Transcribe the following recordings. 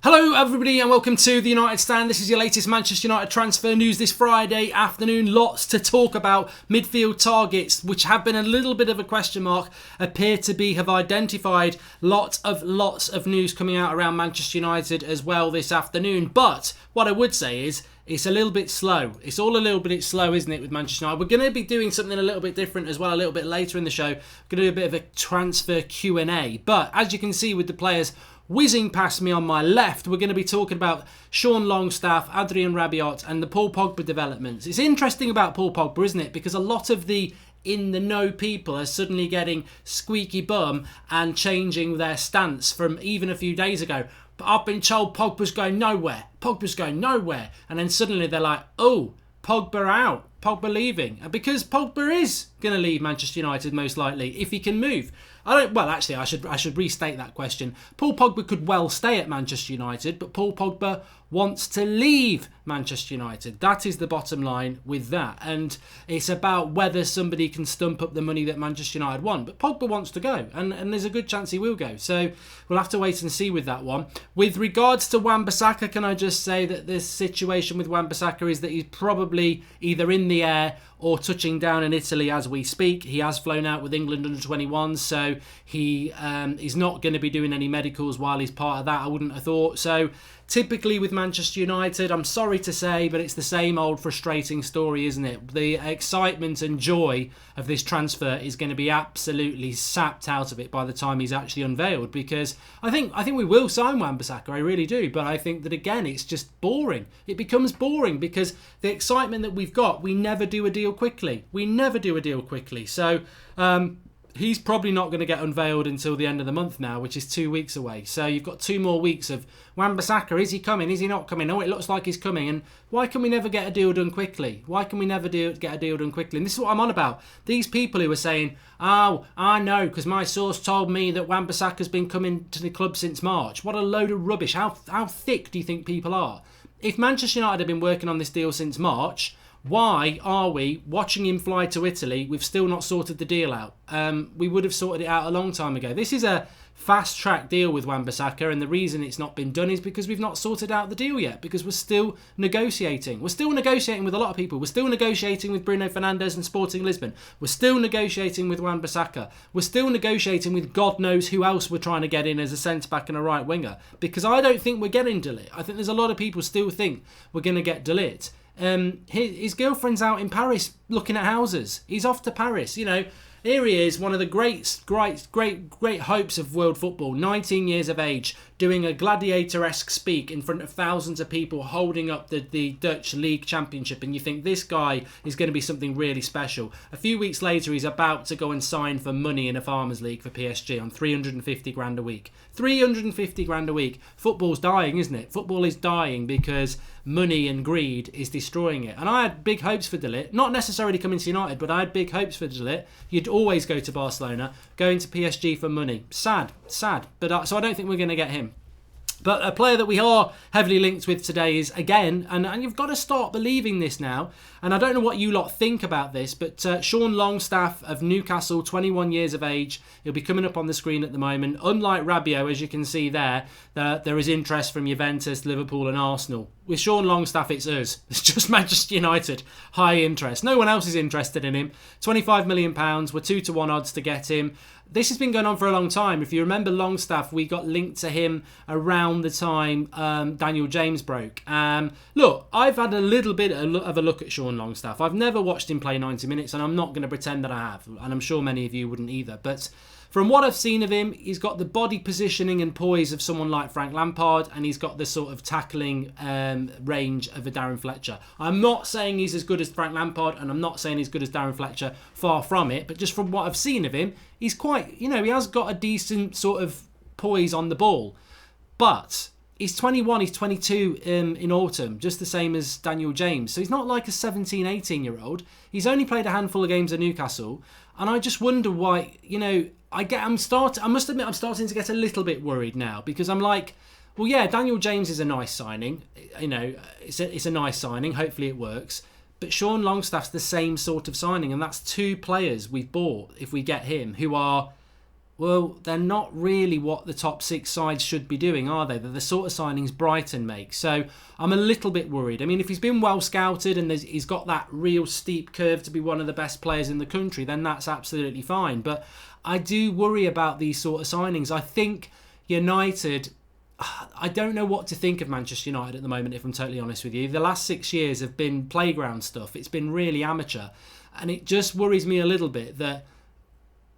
Hello everybody and welcome to the United Stand. This is your latest Manchester United transfer news this Friday afternoon. Lots to talk about. Midfield targets, which have been a little bit of a question mark, appear to have identified. Lots of news coming out around Manchester United as well this afternoon. But what I would say is it's a little bit slow. It's all a little bit slow, isn't it, with Manchester United? We're going to be doing something a little bit different as well a little bit later in the show. We're going to do a bit of a transfer Q&A. But as you can see with the players whizzing past me on my left, we're going to be talking about Sean Longstaff, Adrian Rabiot and the Paul Pogba developments. It's interesting about Paul Pogba, isn't it? Because a lot of the in-the-know people are suddenly getting squeaky bum and changing their stance from even a few days ago. But I've been told Pogba's going nowhere. Pogba's going nowhere. And then suddenly they're like, oh, Pogba out. Pogba leaving. And because Pogba is going to leave Manchester United most likely if he can move. I should restate that question. Paul Pogba could well stay at Manchester United, but Paul Pogba wants to leave Manchester United. That is the bottom line with that. And it's about whether somebody can stump up the money that Manchester United want. But Pogba wants to go, and there's a good chance he will go. So we'll have to wait and see with that one. With regards to Wan-Bissaka, can I just say that this situation with Wan-Bissaka is that he's probably either in the air or touching down in Italy as we speak. He has flown out with England under 21, so he is not going to be doing any medicals while he's part of that, I wouldn't have thought. So typically with Manchester United, I'm sorry to say, but it's the same old frustrating story, isn't it? The excitement and joy of this transfer is going to be absolutely sapped out of it by the time he's actually unveiled, because I think we will sign Wan-Bissaka, I really do, but I think that again it's just boring. It becomes boring because the excitement that we've got, we never do a deal quickly. So he's probably not going to get unveiled until the end of the month now, which is 2 weeks away. So you've got 2 more weeks of Wan-Bissaka. Is he coming? Is he not coming? Oh, it looks like he's coming. And why can we never get a deal done quickly? Get a deal done quickly? And this is what I'm on about. These people who are saying, oh, I know, because my source told me that Wan-Bissaka's been coming to the club since March. What a load of rubbish. How thick do you think people are? If Manchester United have been working on this deal since March, why are we watching him fly to Italy? We've still not sorted the deal out. We would have sorted it out a long time ago. This is a fast-track deal with Wan-Bissaka, and the reason it's not been done is because we've not sorted out the deal yet, because we're still negotiating. We're still negotiating with a lot of people. We're still negotiating with Bruno Fernandes and Sporting Lisbon. We're still negotiating with Wan-Bissaka. We're still negotiating with God knows who else we're trying to get in as a centre-back and a right winger, because I don't think we're getting De Ligt. I think there's a lot of people still think we're going to get De Ligt. His girlfriend's out in Paris looking at houses. He's off to Paris. You know, here he is, one of the great hopes of world football, 19 years of age, doing a gladiator-esque speak in front of thousands of people holding up the Dutch League Championship, and you think this guy is going to be something really special. A few weeks later, he's about to go and sign for money in a Farmers League for PSG on 350 grand a week. 350 grand a week. Football's dying, isn't it? Football is dying because money and greed is destroying it. And I had big hopes for De Ligt, not necessarily coming to United, but I had big hopes for De Ligt. You'd always go to Barcelona, going to PSG for money. Sad. But so I don't think we're going to get him. But a player that we are heavily linked with today is, again, and you've got to start believing this now, and I don't know what you lot think about this, but Sean Longstaff of Newcastle, 21 years of age, he'll be coming up on the screen at the moment. Unlike Rabiot, as you can see there is interest from Juventus, Liverpool and Arsenal. With Sean Longstaff, it's us. It's just Manchester United. High interest. No one else is interested in him. £25 million. We're 2-1 odds to get him. This has been going on for a long time. If you remember Longstaff, we got linked to him around the time Daniel James broke. Look, I've had a little bit of a look at Sean Longstaff. I've never watched him play 90 minutes, and I'm not going to pretend that I have. And I'm sure many of you wouldn't either. But from what I've seen of him, he's got the body positioning and poise of someone like Frank Lampard, and he's got the sort of tackling range of a Darren Fletcher. I'm not saying he's as good as Frank Lampard, and I'm not saying he's good as Darren Fletcher, far from it, but just from what I've seen of him, he's quite, he has got a decent sort of poise on the ball. But he's 21, he's 22 in autumn, just the same as Daniel James. So he's not like a 17, 18-year-old. He's only played a handful of games at Newcastle, and I just wonder why, I must admit I'm starting to get a little bit worried now, because I'm like, well, yeah, Daniel James is a nice signing. It's a nice signing. Hopefully it works. But Sean Longstaff's the same sort of signing, and that's 2 players we've bought, if we get him, who are Well, they're not really what the top 6 sides should be doing, are they? They're the sort of signings Brighton make. So I'm a little bit worried. I mean, if he's been well scouted and he's got that real steep curve to be one of the best players in the country, then that's absolutely fine. But I do worry about these sort of signings. I think United... I don't know what to think of Manchester United at the moment, if I'm totally honest with you. The last 6 years have been playground stuff. It's been really amateur. And it just worries me a little bit that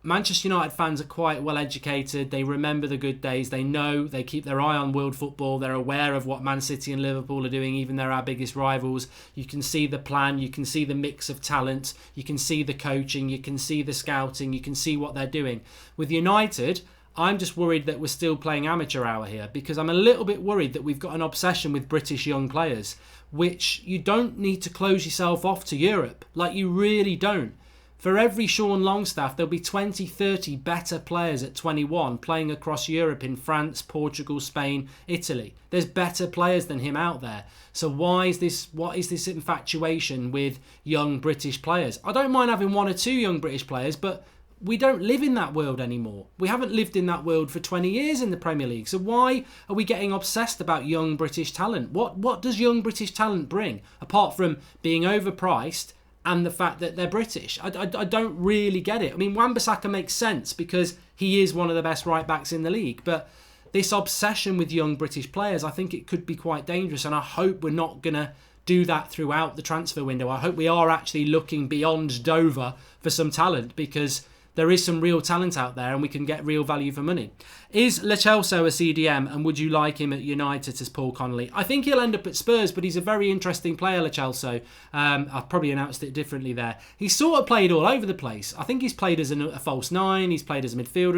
Manchester United fans are quite well educated. They remember the good days. They know, they keep their eye on world football. They're aware of what Man City and Liverpool are doing, even they're our biggest rivals. You can see the plan. You can see the mix of talent. You can see the coaching. You can see the scouting. You can see what they're doing. With United, I'm just worried that we're still playing amateur hour here, because I'm a little bit worried that we've got an obsession with British young players, which you don't need to close yourself off to Europe. Like, you really don't. For every Sean Longstaff, there'll be 20, 30 better players at 21 playing across Europe in France, Portugal, Spain, Italy. There's better players than him out there. So what is this infatuation with young British players? I don't mind having 1 or 2 young British players, but we don't live in that world anymore. We haven't lived in that world for 20 years in the Premier League. So why are we getting obsessed about young British talent? What does young British talent bring, apart from being overpriced and the fact that they're British? I don't really get it. I mean, Wan-Bissaka makes sense because he is one of the best right-backs in the league. But this obsession with young British players, I think it could be quite dangerous. And I hope we're not going to do that throughout the transfer window. I hope we are actually looking beyond Dover for some talent, because there is some real talent out there and we can get real value for money. Is Lo Celso a CDM, and would you like him at United, says Paul Connolly? I think he'll end up at Spurs, but he's a very interesting player, Lo Celso. I've probably announced it differently there. He's sort of played all over the place. I think he's played as a false 9, he's played as a midfielder.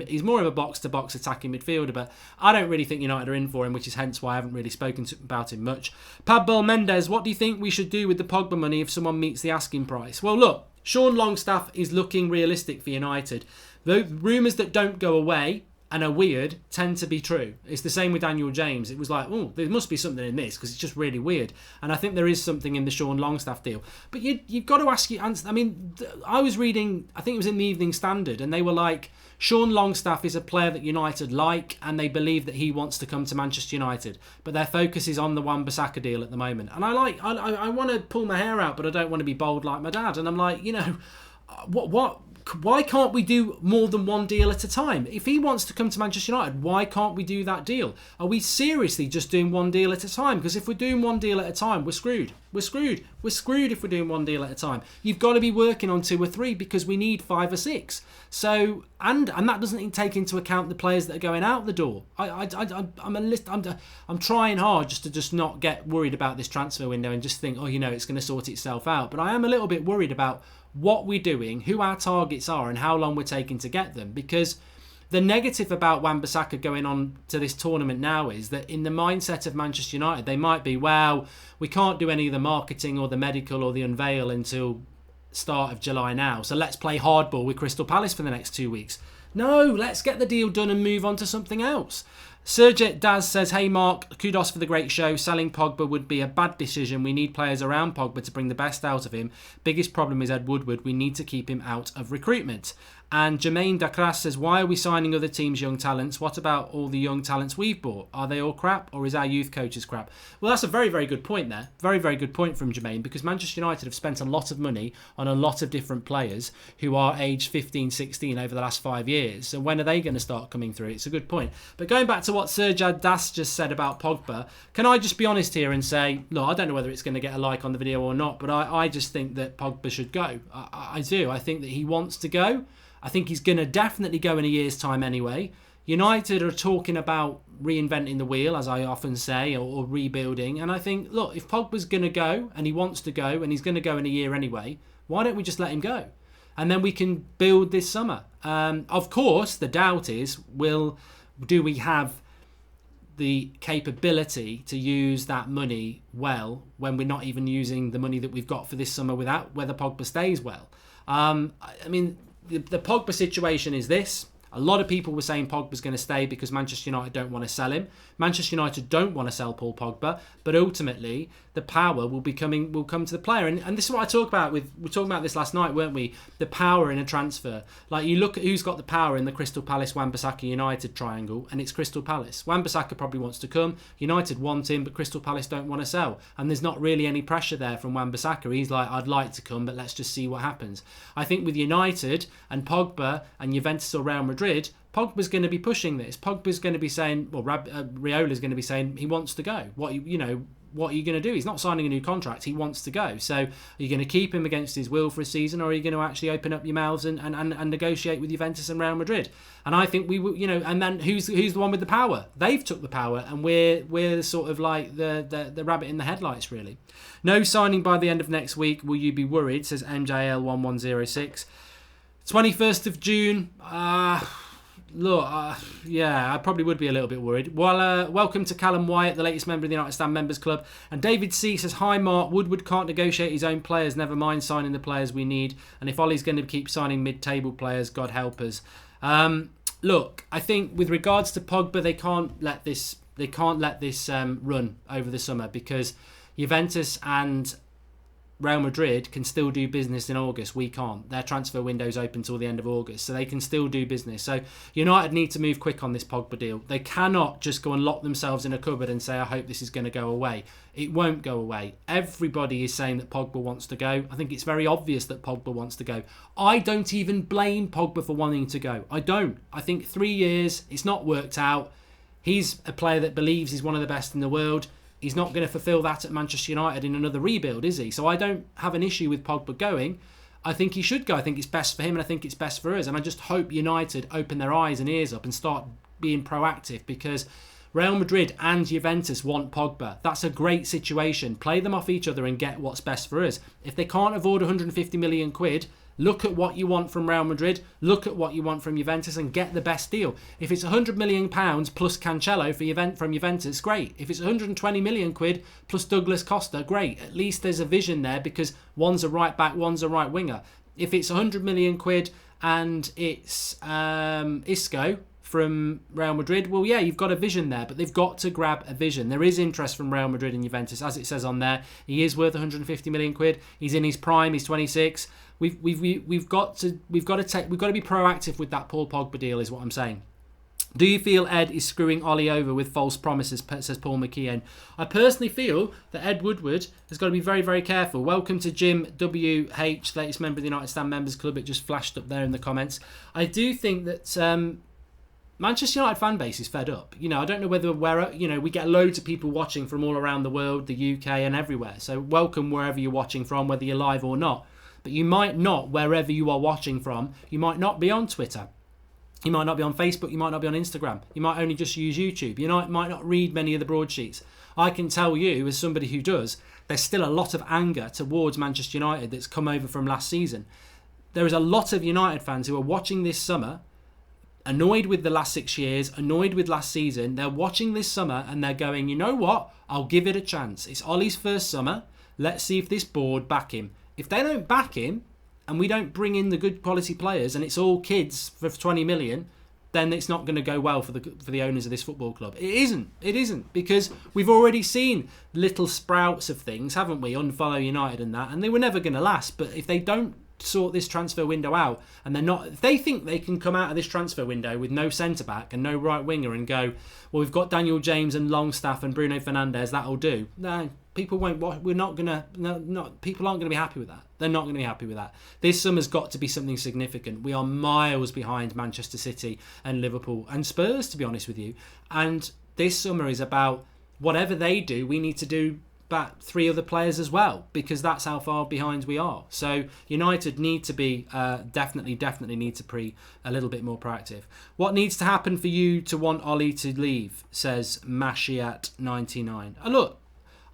He's more of a box-to-box attacking midfielder, but I don't really think United are in for him, which is hence why I haven't really spoken about him much. Pablo Mendes, what do you think we should do with the Pogba money if someone meets the asking price? Well, look, Sean Longstaff is looking realistic for United. The rumours that don't go away and are weird tend to be true. It's the same with Daniel James. It was like, oh, there must be something in this because it's just really weird. And I think there is something in the Sean Longstaff deal. But you've got to ask I mean, I was reading, I think it was in the Evening Standard, and they were like, Sean Longstaff is a player that United like, and they believe that he wants to come to Manchester United. But their focus is on the Wan-Bissaka deal at the moment. And I want to pull my hair out, but I don't want to be bold like my dad. And I'm like, why can't we do more than one deal at a time? If he wants to come to Manchester United, why can't we do that deal? Are we seriously just doing one deal at a time? Because if we're doing one deal at a time, we're screwed. We're screwed if we're doing one deal at a time. You've got to be working on 2 or 3 because we need 5 or 6. So, and that doesn't take into account the players that are going out the door. I'm trying hard just not get worried about this transfer window and just think, it's going to sort itself out. But I am a little bit worried about what we're doing, who our targets are, and how long we're taking to get them. Because the negative about Wan-Bissaka going on to this tournament now is that in the mindset of Manchester United, they might be, well, we can't do any of the marketing or the medical or the unveil until start of July now, so let's play hardball with Crystal Palace for the next 2 weeks. No, let's get the deal done and move on to something else. Sergej Daz says, hey Mark, kudos for the great show. Selling Pogba would be a bad decision. We need players around Pogba to bring the best out of him. Biggest problem is Ed Woodward. We need to keep him out of recruitment. And Jermaine Dacras says, why are we signing other teams' young talents? What about all the young talents we've bought? Are they all crap, or is our youth coaches crap? Well, that's a very, very good point there. Very, very good point from Jermaine, because Manchester United have spent a lot of money on a lot of different players who are aged 15, 16 over the last 5 years. So when are they going to start coming through? It's a good point. But going back to what Sergej Das just said about Pogba, can I just be honest here and say, look, I don't know whether it's going to get a like on the video or not, but I just think that Pogba should go. I do. I think that he wants to go. I think he's going to definitely go in a year's time anyway. United are talking about reinventing the wheel, as I often say, or rebuilding. And I think, look, if Pogba's going to go and he wants to go and he's going to go in a year anyway, why don't we just let him go? And then we can build this summer. Of course, the doubt is, do we have the capability to use that money well when we're not even using the money that we've got for this summer without whether Pogba stays well? The Pogba situation is this. A lot of people were saying Pogba's going to stay because Manchester United don't want to sell him. Manchester United don't want to sell Paul Pogba, but ultimately the power will come to the player. And this is what I talk about we were talking about this last night, weren't we? The power in a transfer. Like, you look at who's got the power in the Crystal Palace, Wan-Bissaka, United triangle, and it's Crystal Palace. Wan-Bissaka probably wants to come. United want him, but Crystal Palace don't want to sell. And there's not really any pressure there from Wan-Bissaka. He's like, I'd like to come, but let's just see what happens. I think with United and Pogba and Juventus or Real Madrid, Pogba's going to be pushing this. Pogba's going to be saying, well, Riola's going to be saying he wants to go. What are you going to do? He's not signing a new contract. He wants to go. So are you going to keep him against his will for a season, or are you going to actually open up your mouths and negotiate with Juventus and Real Madrid? And I think we will, and then who's the one with the power? They've took the power, and we're sort of like the rabbit in the headlights, really. No signing by the end of next week. Will you be worried? Says MJL1106. 21st of June. Yeah, I probably would be a little bit worried. Well, welcome to Callum Wyatt, the latest member of the United Stand Members Club. And David C says, hi Mark, Woodward can't negotiate his own players, never mind signing the players we need. And if Ollie's going to keep signing mid-table players, God help us. Look, I think with regards to Pogba, they can't let this run over the summer, because Juventus and Real Madrid can still do business in August. We can't. Their transfer window's open till the end of August, so they can still do business. So United need to move quick on this Pogba deal. They cannot just go and lock themselves in a cupboard and say, I hope this is going to go away. It won't go away. Everybody is saying that Pogba wants to go. I think it's very obvious that Pogba wants to go. I don't even blame Pogba for wanting to go. I don't. I think 3 years, it's not worked out. He's a player that believes he's one of the best in the world. He's not going to fulfil that at Manchester United in another rebuild, is he? So I don't have an issue with Pogba going. I think he should go. I think it's best for him, and I think it's best for us. And I just hope United open their eyes and ears up and start being proactive, because Real Madrid and Juventus want Pogba. That's a great situation. Play them off each other and get what's best for us. If they can't afford 150 million quid, look at what you want from Real Madrid, look at what you want from Juventus, and get the best deal. If it's £100 million plus Cancelo from Juventus, great. If it's 120 million quid plus Douglas Costa, great. At least there's a vision there, because one's a right back, one's a right winger. If it's 100 million quid and it's Isco from Real Madrid, well, yeah, you've got a vision there, but they've got to grab a vision. There is interest from Real Madrid and Juventus, as it says on there. He is worth 150 million quid. He's in his prime. He's 26. We've got to be proactive with that Paul Pogba deal, is what I'm saying. Do you feel Ed is screwing Ollie over with false promises, says Paul McKeon? I personally feel that Ed Woodward has got to be very, very careful. Welcome to Jim WH, latest member of the United Stand Members Club. It just flashed up there in the comments. I do think that Manchester United fan base is fed up. I don't know whether we get loads of people watching from all around the world, the UK and everywhere. So welcome wherever you're watching from, whether you're live or not. But you might not, wherever you are watching from, you might not be on Twitter. You might not be on Facebook. You might not be on Instagram. You might only just use YouTube. You might not read many of the broadsheets. I can tell you, as somebody who does, there's still a lot of anger towards Manchester United that's come over from last season. There is a lot of United fans who are watching this summer, annoyed with the last 6 years, annoyed with last season. They're watching this summer and they're going, you know what? I'll give it a chance. It's Ollie's first summer. Let's see if this board back him. If they don't back him and we don't bring in the good quality players and it's all kids for 20 million, then it's not going to go well for the owners of this football club. It isn't, because we've already seen little sprouts of things, haven't we? Unfollow United and that, and they were never going to last. But if they don't sort this transfer window out, and if they think they can come out of this transfer window with no centre back and no right winger and go, well, we've got Daniel James and Longstaff and Bruno Fernandes, that'll do. No, people won't. We're not gonna. No, people aren't going to be happy with that. They're not going to be happy with that. This summer's got to be something significant. We are miles behind Manchester City and Liverpool and Spurs, to be honest with you. And this summer is about whatever they do, we need to do back 3 other players as well, because that's how far behind we are. So United need to be definitely need to be a little bit more proactive. What needs to happen for you to want Ollie to leave, says Mashiat99. And look,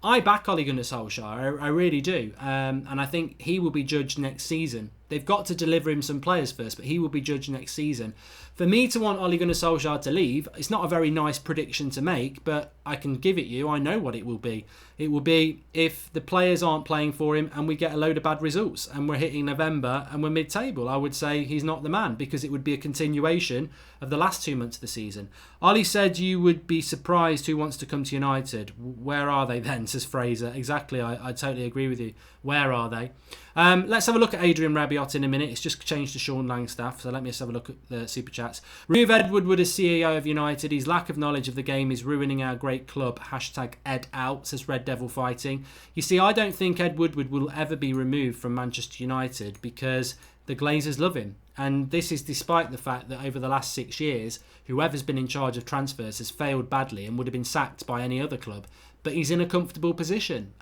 I back Ole Gunnar Solskjaer, I really do, and I think he will be judged next season They've got to deliver him some players first, but he will be judged next season. For me to want Ole Gunnar Solskjaer to leave, it's not a very nice prediction to make, but I can give it you. I know what it will be. It will be if the players aren't playing for him and we get a load of bad results and we're hitting November and we're mid-table. I would say he's not the man, because it would be a continuation of the last 2 months of the season. Ollie said you would be surprised who wants to come to United. Where are they then, says Fraser. Exactly, I totally agree with you. Where are they? Let's have a look at Adrian Rabiot in a minute. It's just changed to Sean Longstaff, so let me just have a look at the super chats. Remove Ed Woodward as CEO of United. His lack of knowledge of the game is ruining our great club. Hashtag Ed out, says Red Devil Fighting. You see, I don't think Ed Woodward will ever be removed from Manchester United because the Glazers love him. And this is despite the fact that over the last 6 years, whoever's been in charge of transfers has failed badly and would have been sacked by any other club. But he's in a comfortable position.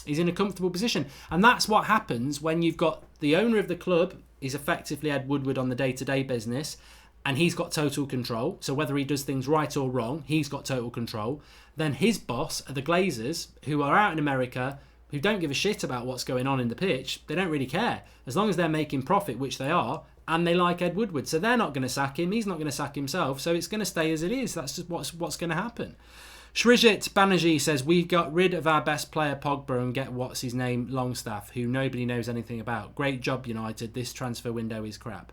He's in a comfortable position. And that's what happens when you've got the owner of the club is effectively Ed Woodward on the day-to-day business, and he's got total control. So whether he does things right or wrong, he's got total control. Then his boss are the Glazers, who are out in America, who don't give a shit about what's going on in the pitch. They don't really care. As long as they're making profit, which they are, and they like Ed Woodward. So they're not going to sack him. He's not going to sack himself. So it's going to stay as it is. That's just what's going to happen. Shrijit Banerjee says, we got rid of our best player Pogba and get what's his name Longstaff, who nobody knows anything about. Great job, United. This transfer window is crap.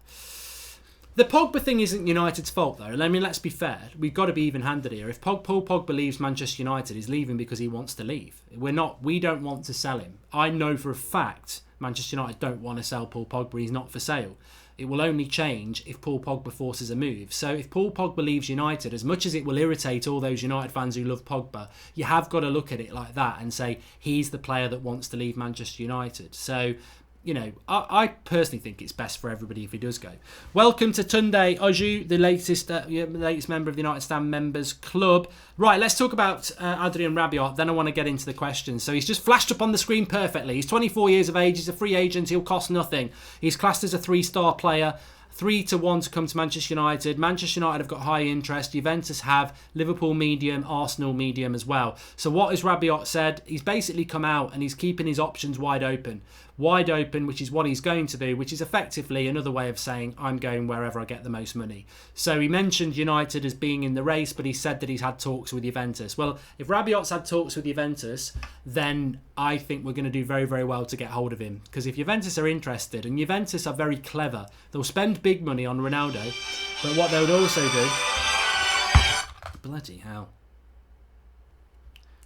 The Pogba thing isn't United's fault, though. I mean, let's be fair. We've got to be even-handed here. If Paul Pogba leaves Manchester United, he's leaving because he wants to leave. We don't want to sell him. I know for a fact Manchester United don't want to sell Paul Pogba. He's not for sale. It will only change if Paul Pogba forces a move. So if Paul Pogba leaves United, as much as it will irritate all those United fans who love Pogba, you have got to look at it like that and say he's the player that wants to leave Manchester United. So, you know, I personally think it's best for everybody if he does go. Welcome to Tunde Oju, the latest member of the United Stand Members Club. Right, let's talk about Adrian Rabiot. Then I want to get into the questions. So he's just flashed up on the screen perfectly. He's 24 years of age. He's a free agent. He'll cost nothing. He's classed as a 3-star player. 3-1 to come to Manchester United. Manchester United have got high interest. Juventus have, Liverpool medium, Arsenal medium as well. So what has Rabiot said? He's basically come out and he's keeping his options wide open. Wide open, which is what he's going to do, which is effectively another way of saying I'm going wherever I get the most money. So he mentioned United as being in the race, but he said that he's had talks with Juventus. Well, if Rabiot's had talks with Juventus, then I think we're going to do very, very well to get hold of him. Because if Juventus are interested, and Juventus are very clever, they'll spend big money on Ronaldo, but what they would also do... Bloody hell.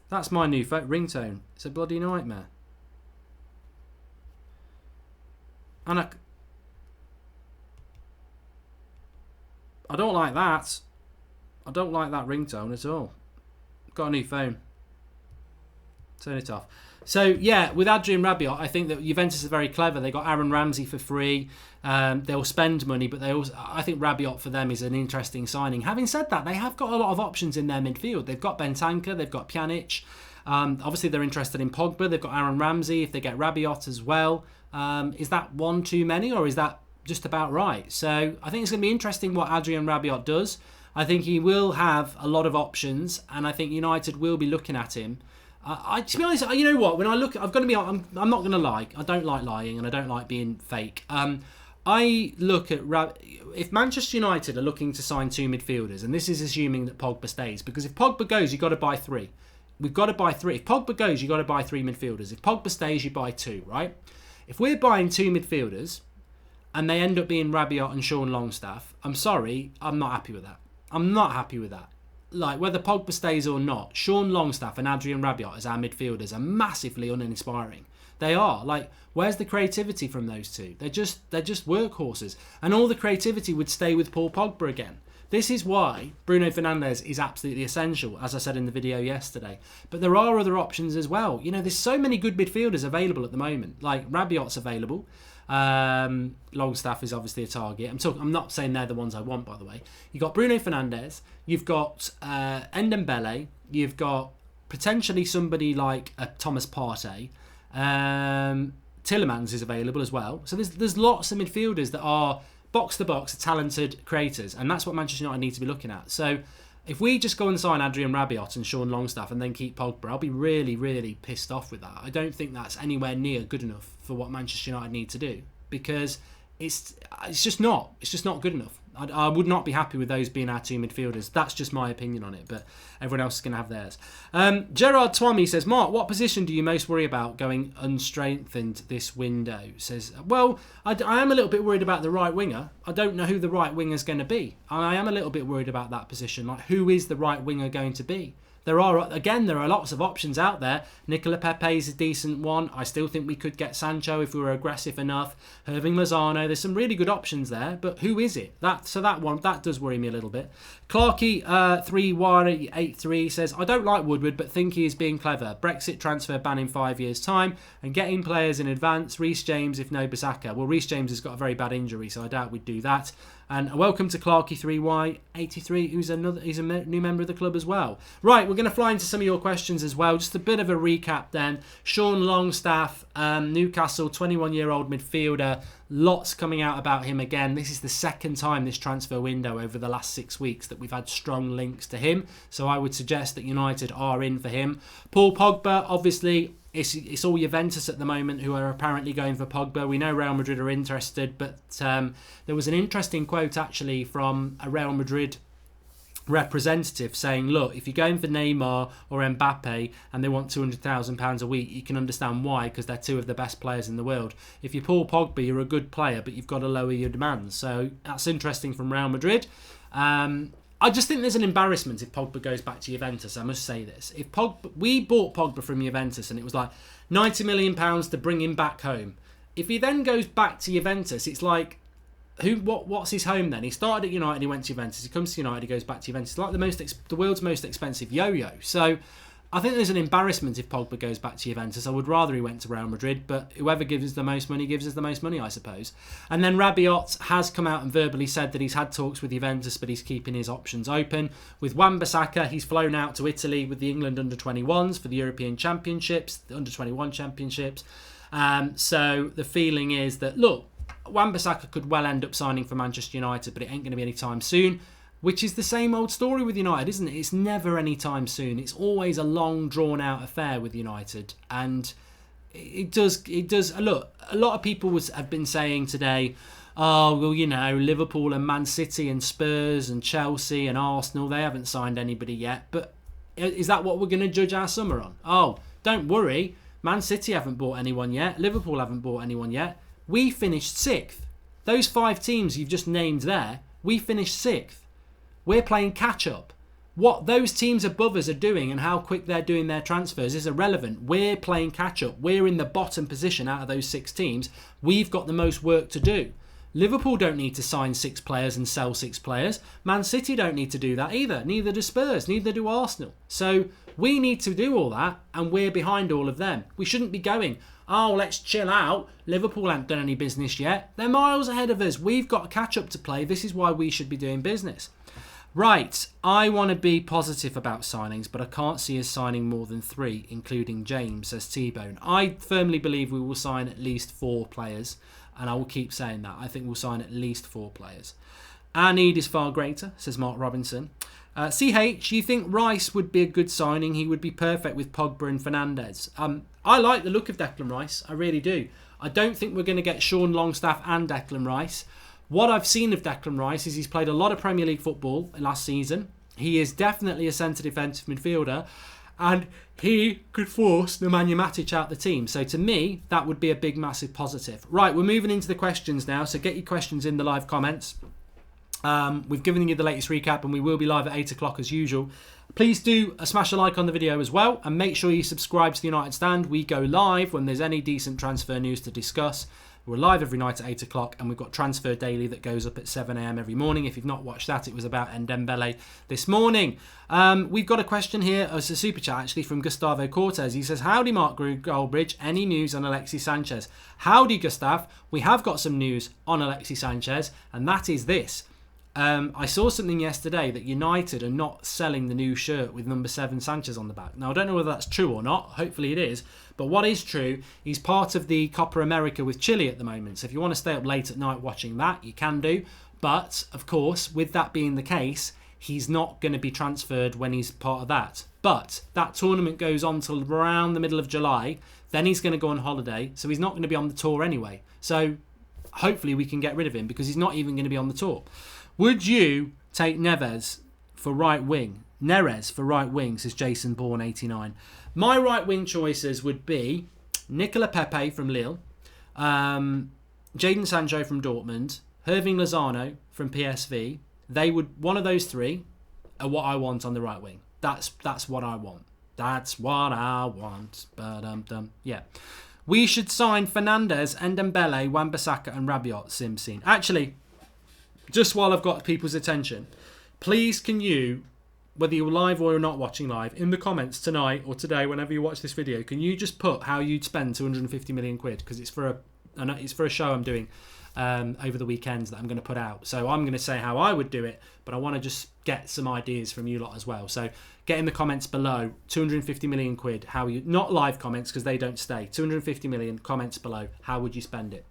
That's my new ringtone. It's a bloody nightmare. And I don't like that. I don't like that ringtone at all. Got a new phone. Turn it off. So, yeah, with Adrian Rabiot, I think that Juventus is very clever. They got Aaron Ramsey for free. They'll spend money, but I think Rabiot for them is an interesting signing. Having said that, they have got a lot of options in their midfield. They've got Bentancur, they've got Pjanic. Obviously, they're interested in Pogba. They've got Aaron Ramsey. If they get Rabiot as well, is that one too many, or is that just about right? So I think it's going to be interesting what Adrian Rabiot does. I think he will have a lot of options, and I think United will be looking at him. To be honest, you know what? When I look, I've got to be. I'm not going to lie. I don't like lying, and I don't like being fake. I look at if Manchester United are looking to sign 2 midfielders, and this is assuming that Pogba stays, because if Pogba goes, you've got to buy 3. We've got to buy 3. If Pogba goes, you've got to buy 3 midfielders. If Pogba stays, you buy 2, right? If we're buying 2 midfielders and they end up being Rabiot and Sean Longstaff, I'm sorry, I'm not happy with that. I'm not happy with that. Like, whether Pogba stays or not, Sean Longstaff and Adrian Rabiot as our midfielders are massively uninspiring. They are. Like, where's the creativity from those two? They're just workhorses. And all the creativity would stay with Paul Pogba again. This is why Bruno Fernandes is absolutely essential, as I said in the video yesterday. But there are other options as well. You know, there's so many good midfielders available at the moment. Like, Rabiot's available. Longstaff is obviously a target. I'm not saying they're the ones I want, by the way. You've got Bruno Fernandes. You've got Ndombele. You've got potentially somebody like Thomas Partey. Tielemans is available as well. So there's lots of midfielders that are box-to-box talented creators, and that's what Manchester United need to be looking at. So if we just go and sign Adrian Rabiot and Sean Longstaff and then keep Pogba, I'll be really, really pissed off with that. I don't think that's anywhere near good enough for what Manchester United need to do. because it's just not good enough. I would not be happy with those being our two midfielders. That's just my opinion on it, but everyone else is going to have theirs. Gerard Twommy says, Mark, what position do you most worry about going unstrengthened this window? Says, well, I am a little bit worried about the right winger. I don't know who the right winger is going to be. I am a little bit worried about that position. Like, who is the right winger going to be? There are lots of options out there. Nicola Pepe is a decent one. I still think we could get Sancho if we were aggressive enough. Irving Lozano, there's some really good options there, but who is it? That does worry me a little bit. Clarky 3183 says, I don't like Woodward, but think he is being clever. Brexit transfer ban in 5 years' time and getting players in advance. Reece James, if no Bissaka. Well, Reece James has got a very bad injury, so I doubt we'd do that. And welcome to Clarky 3Y83, who's a new member of the club as well. Right, we're going to fly into some of your questions as well. Just a bit of a recap then. Sean Longstaff, Newcastle, 21-year-old midfielder. Lots coming out about him again. This is the second time this transfer window over the last 6 weeks that we've had strong links to him. So I would suggest that United are in for him. Paul Pogba, obviously, it's all Juventus at the moment who are apparently going for Pogba. We know Real Madrid are interested, but there was an interesting quote actually from a Real Madrid representative saying, look, if you're going for Neymar or Mbappe and they want £200,000 a week, you can understand why, because they're two of the best players in the world. If you're Paul Pogba, you're a good player, but you've got to lower your demands. So that's interesting from Real Madrid. I just think there's an embarrassment if Pogba goes back to Juventus. I must say this. We bought Pogba from Juventus and it was like £90 million to bring him back home. If he then goes back to Juventus, it's like, what's his home then? He started at United, he went to Juventus. He comes to United, he goes back to Juventus. It's like the world's most expensive yo-yo. So I think there's an embarrassment if Pogba goes back to Juventus. I would rather he went to Real Madrid, but whoever gives us the most money gives us the most money, I suppose. And then Rabiot has come out and verbally said that he's had talks with Juventus, but he's keeping his options open. With Wan-Bissaka, he's flown out to Italy with the England under-21s for the European Championships, the under-21 Championships. So the feeling is that, look, Wan-Bissaka could well end up signing for Manchester United, but it ain't going to be anytime soon. Which is the same old story with United, isn't it? It's never any time soon. It's always a long, drawn-out affair with United. And it does. Look, a lot of people have been saying today, oh, well, Liverpool and Man City and Spurs and Chelsea and Arsenal, they haven't signed anybody yet. But is that what we're going to judge our summer on? Oh, don't worry. Man City haven't bought anyone yet. Liverpool haven't bought anyone yet. We finished 6th. Those 5 teams you've just named there, we finished 6th. We're playing catch-up. What those teams above us are doing and how quick they're doing their transfers is irrelevant. We're playing catch-up. We're in the bottom position out of those 6 teams. We've got the most work to do. Liverpool don't need to sign 6 players and sell 6 players. Man City don't need to do that either. Neither do Spurs. Neither do Arsenal. So we need to do all that, and we're behind all of them. We shouldn't be going, oh, let's chill out. Liverpool haven't done any business yet. They're miles ahead of us. We've got a catch-up to play. This is why we should be doing business. Right, I want to be positive about signings, but I can't see us signing more than 3, including James, says T-Bone. I firmly believe we will sign at least 4 players, and I will keep saying that. I think we'll sign at least 4 players. Our need is far greater, says Mark Robinson. CH, you think Rice would be a good signing? He would be perfect with Pogba and Fernandes. I like the look of Declan Rice, I really do. I don't think we're going to get Sean Longstaff and Declan Rice. What I've seen of Declan Rice is he's played a lot of Premier League football last season. He is definitely a centre defensive midfielder, and he could force Nemanja Matic out the team. So to me, that would be a big, massive positive. Right, we're moving into the questions now, so get your questions in the live comments. We've given you the latest recap, and we will be live at 8 o'clock as usual. Please do smash a like on the video as well, and make sure you subscribe to the United Stand. We go live when there's any decent transfer news to discuss. We're live every night at 8 o'clock, and we've got Transfer Daily that goes up at 7 a.m. every morning. If you've not watched that, it was about Ndembele this morning. We've got a question here, it's a super chat actually from Gustavo Cortez. He says, howdy Mark Goldbridge, any news on Alexis Sanchez? Howdy Gustav, we have got some news on Alexis Sanchez, and that is this. I saw something yesterday that United are not selling the new shirt with number 7 Sanchez on the back. Now, I don't know whether that's true or not. Hopefully it is. But what is true, he's part of the Copa America with Chile at the moment. So if you want to stay up late at night watching that, you can do. But, of course, with that being the case, he's not going to be transferred when he's part of that. But that tournament goes on till around the middle of July. Then he's going to go on holiday. So he's not going to be on the tour anyway. So hopefully we can get rid of him because he's not even going to be on the tour. Would you take Neres for right wing, says Jason Bourne 89. My right wing choices would be Nicola Pepe from Lille, Jadon Sancho from Dortmund, Hirving Lozano from PSV. One of those three are what I want on the right wing. That's what I want. That's what I want. Yeah. We should sign Fernandes, Ndembele, Wan-Bissaka and Rabiot, Simsin. Actually, just while I've got people's attention, please can you, whether you're live or you're not watching live, in the comments tonight or today, whenever you watch this video, can you just put how you'd spend 250 million quid? Because it's for a show I'm doing over the weekends that I'm going to put out. So I'm going to say how I would do it, but I want to just get some ideas from you lot as well. So get in the comments below, 250 million quid, how you, not live comments because they don't stay, 250 million comments below, how would you spend it?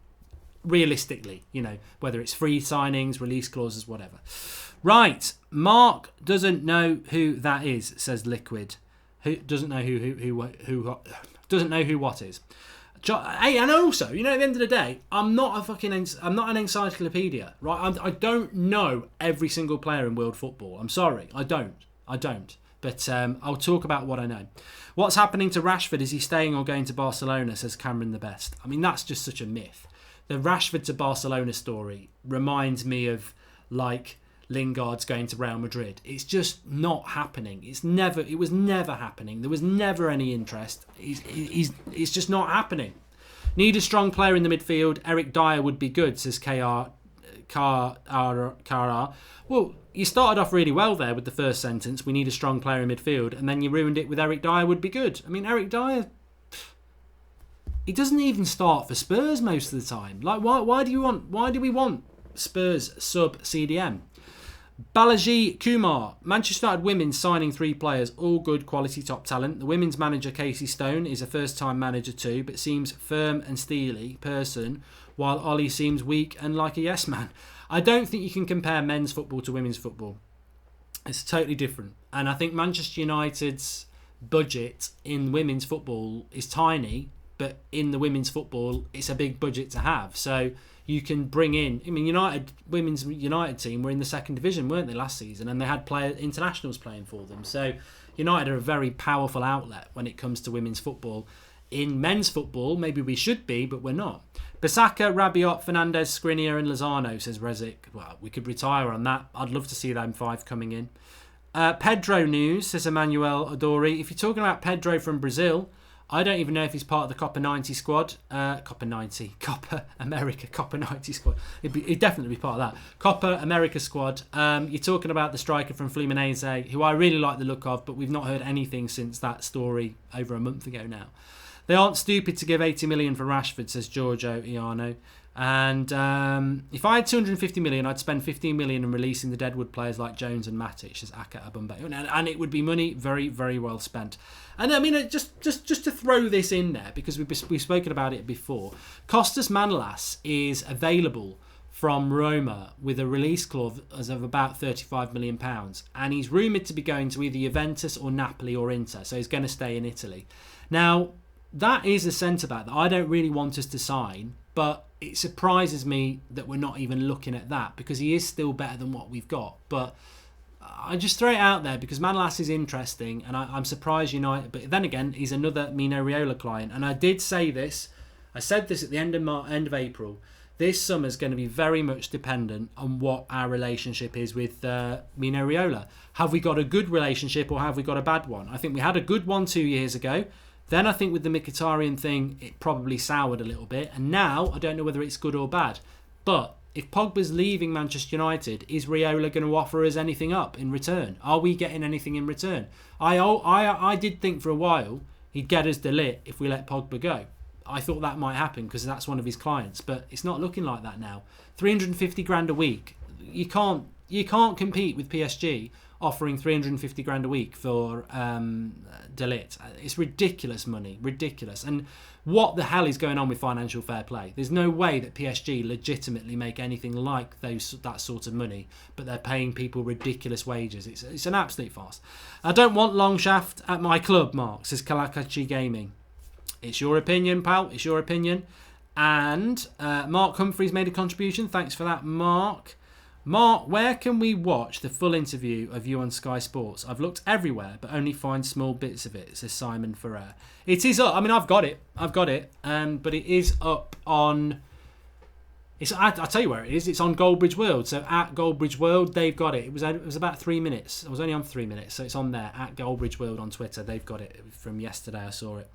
Realistically, whether it's free signings, release clauses, whatever. Right, Mark doesn't know who that is, says Liquid. Who doesn't know who doesn't know who what is. Hey, and also, at the end of the day, I'm not an encyclopedia, right? I don't know every single player in world football. I'm sorry, I don't. But I'll talk about what I know. What's happening to Rashford? Is he staying or going to Barcelona? Says Cameron the Best. I mean, that's just such a myth. The Rashford to Barcelona story reminds me of Lingard's going to Real Madrid. It's just not happening. It was never happening. There was never any interest. It's just not happening. Need a strong player in the midfield. Eric Dyer would be good, says Kara. Well, you started off really well there with the first sentence. We need a strong player in midfield, and then you ruined it with Eric Dyer would be good. I mean, Eric Dyer, he doesn't even start for Spurs most of the time. Why do we want Spurs sub CDM? Balaji Kumar, Manchester United women signing 3 players, all good quality top talent. The women's manager Casey Stone is a first-time manager too, but seems firm and steely person, while Ollie seems weak and like a yes man. I don't think you can compare men's football to women's football. It's totally different. And I think Manchester United's budget in women's football is tiny, but in the women's football, it's a big budget to have. So you can bring in, women's United team were in the second division, weren't they, last season? And they had internationals playing for them. So United are a very powerful outlet when it comes to women's football. In men's football, maybe we should be, but we're not. Bissaka, Rabiot, Fernandes, Skriniar and Lozano, says Rezik. Well, we could retire on that. I'd love to see them 5 coming in. Pedro news, says Emmanuel Adori. If you're talking about Pedro from Brazil, I don't even know if he's part of the Copa 90 squad. Copa America squad. He'd definitely be part of that. Copa America squad. You're talking about the striker from Fluminense, who I really like the look of, but we've not heard anything since that story over a month ago now. They aren't stupid to give 80 million for Rashford, says Giorgio Iano. And if I had 250 million, I'd spend 15 million on releasing the Deadwood players like Jones and Matic, says Aka Abumbe. And it would be money very, very well spent. And I mean, just to throw this in there, because we've spoken about it before, Costas Manolas is available from Roma with a release clause of about £35 million. And he's rumoured to be going to either Juventus or Napoli or Inter. So he's going to stay in Italy. Now, that is a centre-back that I don't really want us to sign, but it surprises me that we're not even looking at that, because he is still better than what we've got. But I just throw it out there because Manolas is interesting, and I'm surprised United. But then again, he's another Mino Raiola client, and I did say this. I said this at the end of April. This summer's going to be very much dependent on what our relationship is with Mino Raiola. Have we got a good relationship or have we got a bad one? I think we had a good one 2 years ago. Then I think with the Mkhitaryan thing, it probably soured a little bit. And now, I don't know whether it's good or bad. But if Pogba's leaving Manchester United, is Raiola going to offer us anything up in return? Are we getting anything in return? I did think for a while he'd get us De Ligt if we let Pogba go. I thought that might happen because that's one of his clients. But it's not looking like that now. 350 grand a week. You can't compete with PSG offering 350 grand a week for De Ligt. It's ridiculous money, ridiculous. And what the hell is going on with financial fair play? There's no way that PSG legitimately make anything like that sort of money, but they're paying people ridiculous wages. It's an absolute farce. I don't want Longstaff at my club, Mark, says Kalakachi Gaming. It's your opinion, pal. It's your opinion. And Mark Humphreys made a contribution. Thanks for that, Mark. Mark, where can we watch the full interview of you on Sky Sports? I've looked everywhere, but only find small bits of it, says Simon Ferrer. It is up. I mean, I've got it. But it is up on... I'll tell you where it is. It's on Goldbridge World. So at Goldbridge World, they've got it. It was about 3 minutes. I was only on 3 minutes. So it's on there, at Goldbridge World on Twitter. They've got it from yesterday. I saw it.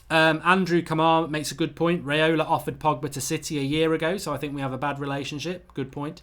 Andrew Kamar makes a good point. Raiola offered Pogba to City a year ago, so I think we have a bad relationship. Good point.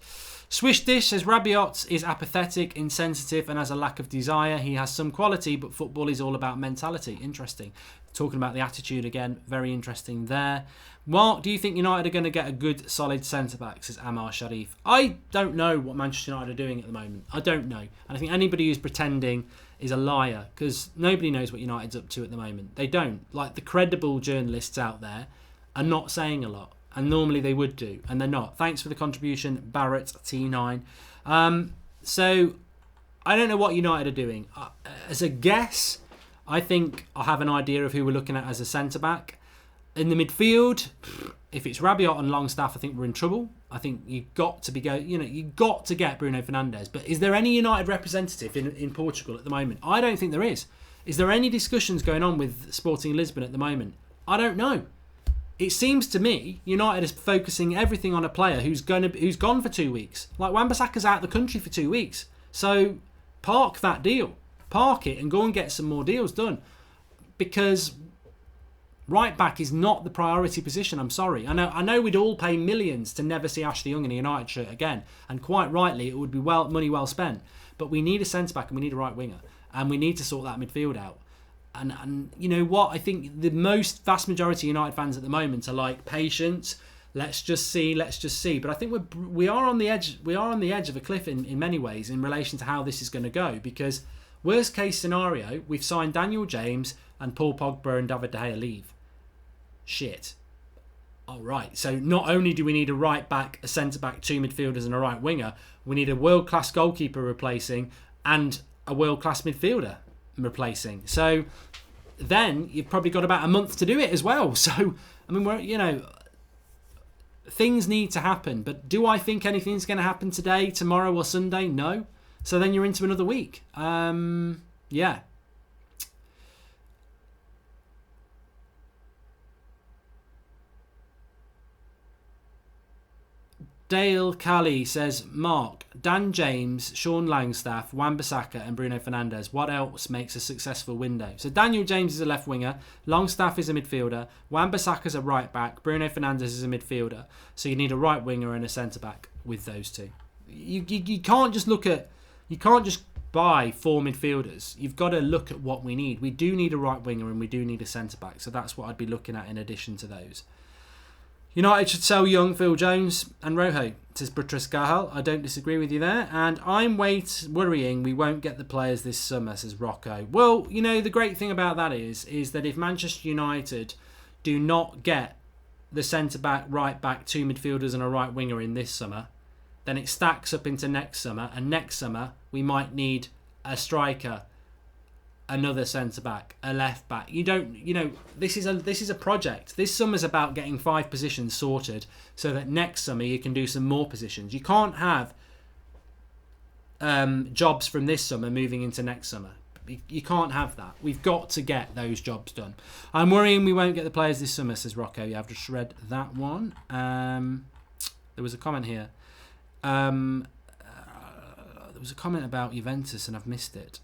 Swish Dish says Rabiot is apathetic, insensitive, and has a lack of desire. He has some quality, but football is all about mentality. Interesting. Talking about the attitude again, very interesting there. Mark, do you think United are going to get a good, solid centre-back, says Ammar Sharif? I don't know what Manchester United are doing at the moment. I don't know. And I think anybody who's pretending is a liar, because nobody knows what United's up to at the moment. They don't. Like, the credible journalists out there are not saying a lot, and normally they would do, and they're not. Thanks for the contribution, Barrett T9. So I don't know what United are doing. As a guess, I think I have an idea of who we're looking at as a centre-back. In the midfield, if it's Rabiot and Longstaff, I think we're in trouble. I think you've got to get Bruno Fernandes. But is there any United representative in Portugal at the moment? I don't think there is. Is there any discussions going on with Sporting Lisbon at the moment? I don't know. It seems to me United is focusing everything on a player who's gone for 2 weeks. Like, Wan-Bissaka's out of the country for 2 weeks. So park that deal. Park it and go and get some more deals done. Because right back is not the priority position. I'm sorry. I know we'd all pay millions to never see Ashley Young in a United shirt again, and quite rightly, it would be money well spent. But we need a centre back and we need a right winger, and we need to sort that midfield out. And you know what? I think the vast majority of United fans at the moment are like, patient. Let's just see. But I think we are on the edge. We are on the edge of a cliff in many ways in relation to how this is going to go. Because worst case scenario, we've signed Daniel James and Paul Pogba and David De Gea leave. Shit. All right. So not only do we need a right back, a centre back, 2 midfielders, and a right winger, we need a world class goalkeeper replacing and a world class midfielder replacing. So then you've probably got about a month to do it as well. So I mean, things need to happen. But do I think anything's going to happen today, tomorrow, or Sunday? No. So then you're into another week. Yeah. Dale Cali says, Mark, Dan James, Sean Longstaff, Wan-Bissaka and Bruno Fernandes. What else makes a successful window? So Daniel James is a left winger, Longstaff is a midfielder, Wan-Bissaka is a right back, Bruno Fernandes is a midfielder. So you need a right winger and a centre back with those two. You can't just buy 4 midfielders. You've got to look at what we need. We do need a right winger and we do need a centre back. So that's what I'd be looking at in addition to those. United should sell Young, Phil Jones and Rojo, says Buttress Gahal. I don't disagree with you there. And I'm worrying we won't get the players this summer, says Rocco. Well, the great thing about that is that if Manchester United do not get the centre-back, right-back, 2 midfielders and a right winger in this summer, then it stacks up into next summer. And next summer, we might need a striker, another centre-back, a left-back. This is a project. This summer's about getting 5 positions sorted so that next summer you can do some more positions. You can't have jobs from this summer moving into next summer. You can't have that. We've got to get those jobs done. I'm worrying we won't get the players this summer, says Rocco. Yeah, I've just read that one. There was a comment here. There was a comment about Juventus and I've missed it.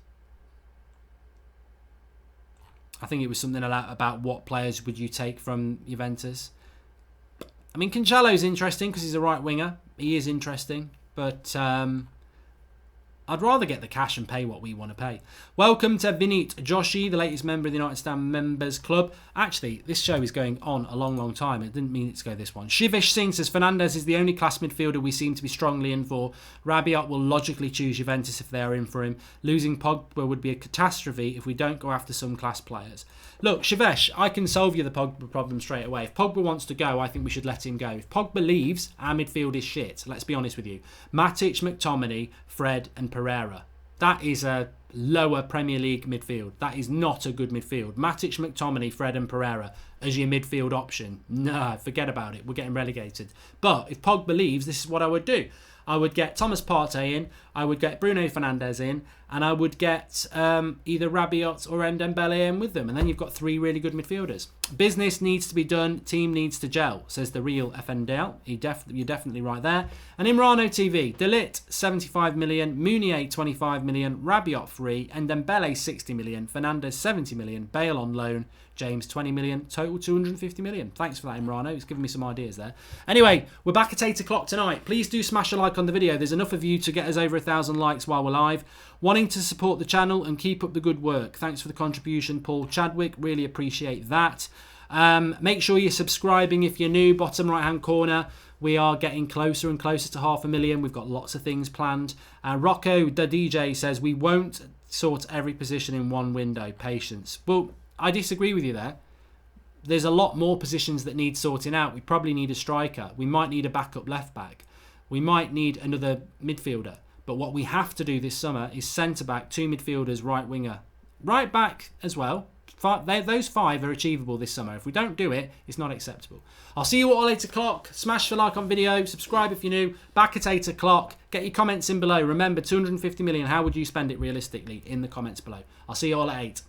I think it was something about what players would you take from Juventus. I mean, Cancalo's interesting because he's a right winger. He is interesting. But I'd rather get the cash and pay what we want to pay. Welcome to Vinit Joshi, the latest member of the United Stand Members Club. Actually, this show is going on a long, long time. It didn't mean it to go this one. Shivish Singh says, Fernandes is the only class midfielder we seem to be strongly in for. Rabiot will logically choose Juventus if they are in for him. Losing Pogba would be a catastrophe if we don't go after some class players. Look, Shivesh, I can solve you the Pogba problem straight away. If Pogba wants to go, I think we should let him go. If Pogba leaves, our midfield is shit. Let's be honest with you. Matic, McTominay, Fred and Pereira. That is a lower Premier League midfield. That is not a good midfield. Matic, McTominay, Fred and Pereira as your midfield option. No, forget about it. We're getting relegated. But if Pogba leaves, this is what I would do. I would get Thomas Partey in, I would get Bruno Fernandes in, and I would get either Rabiot or Dembele in with them. And then you've got 3 really good midfielders. Business needs to be done, team needs to gel, says the real FNDL. You're definitely right there. And Imrano TV, De Ligt 75 million, Meunier 25 million, Rabiot free, and Dembele 60 million, Fernandes 70 million, Bale on loan, James 20 million, total 250 million. Thanks for that, Imrano. It's given me some ideas there. Anyway, we're back at 8 o'clock tonight. Please do smash a like on the video. There's enough of you to get us over 1,000 likes while we're live. Wanting to support the channel and keep up the good work. Thanks for the contribution, Paul Chadwick. Really appreciate that. Make sure you're subscribing if you're new. Bottom right hand corner. We are getting closer and closer to 500,000. We've got lots of things planned. Rocco, the DJ, says we won't sort every position in one window. Patience. Well, I disagree with you there. There's a lot more positions that need sorting out. We probably need a striker. We might need a backup left back. We might need another midfielder. But what we have to do this summer is centre back, 2 midfielders, right winger, right back as well. Those 5 are achievable this summer. If we don't do it, it's not acceptable. I'll see you all at 8 o'clock. Smash the like on video. Subscribe if you're new. Back at 8 o'clock. Get your comments in below. Remember, 250 million. How would you spend it realistically in the comments below? I'll see you all at 8.